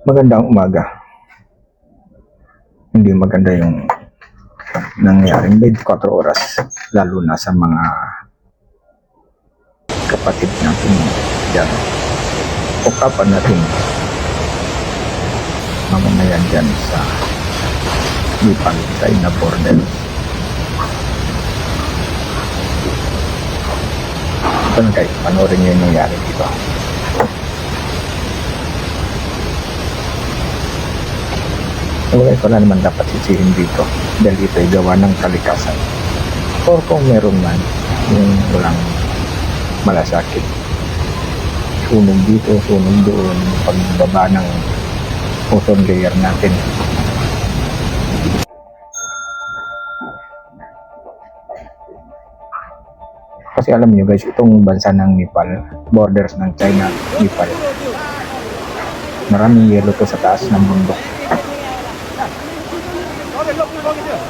Magandang umaga. Hindi maganda yung nangyaring 24 oras, lalo na sa mga kapatid natin dyan o kapwa natin mamamayan dyan sa Nepal, China border. Ito na guys, panoorin nyo yung nangyari dito. Wala naman dapat sisihin dito dahil ito ay gawa ng kalikasan. Or kung meron man, yung walang malasakit. Sunog dito, sunog doon, pagbaba ng ozone layer natin. Kasi alam niyo guys, itong bansa ng Nepal, borders ng China, Nepal. Maraming yelo to sa taas ng bundok.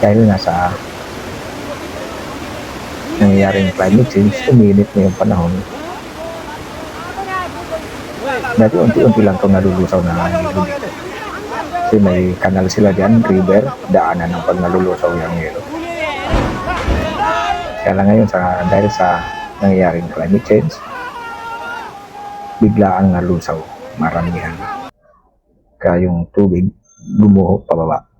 Dahil nasa nangyayaring climate change, uminit na yung panahon. Dati unti-unti lang itong nalulusaw na ilog. Kasi may kanal sila dyan, river, daanan ng pag nalulusaw yung yelo. Kaya lang ngayon, dahil sa nangyayaring climate change, bigla ang nalusaw, maramihan. Kaya yung tubig gumuho pababa.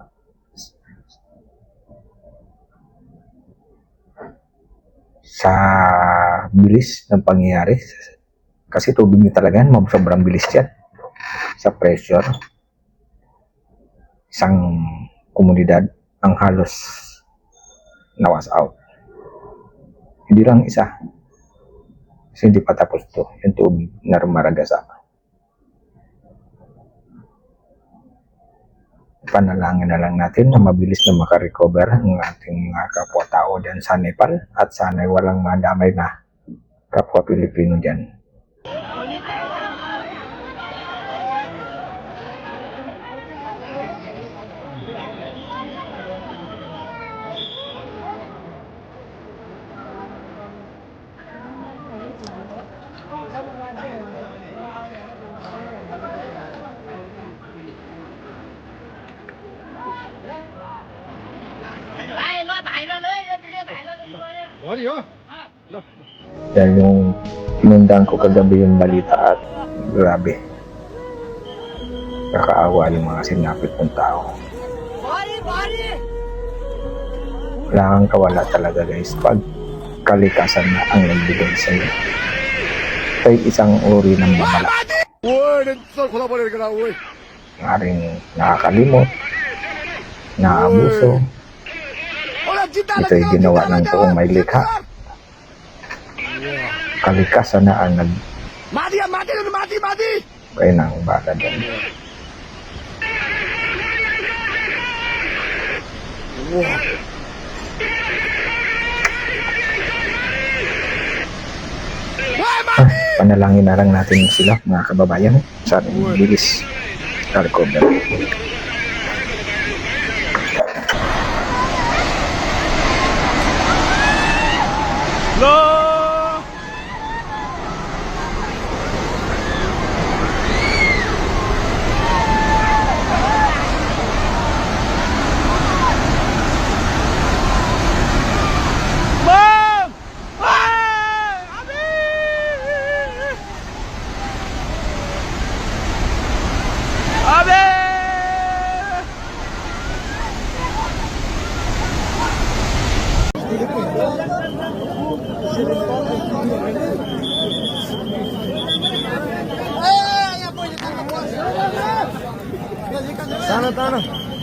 Sa bilis ng pangyayari, kasi tubig nyo talaga yan, sobrang bilis yan sa pressure. Isang komunidad ang halos nawas out. Hindi lang isa, kasi hindi pa tapos to yung tubig na rumaragasa. Panalangin na lang natin na mabilis na makarecover ang ating mga kapwa-tao dyan sa Nepal at sana'y walang madamay na kapwa Pilipino dyan. Dahil yung pinundahan ko kagabi yung balita at grabe, kakaawa yung mga sinapit ng tao. Wala kang kawala talaga guys pag kalikasan na ang nagbigay sa iyo. Ito'y isang uri ng babala. Maaaring nakakalimot, naabuso. Ito'y ginawa ng buong may likha. Kalikasan na ang kaya ng baka dyan. Panalangin na lang natin sila mga kababayan sa ating bilis recover.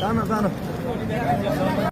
Sana.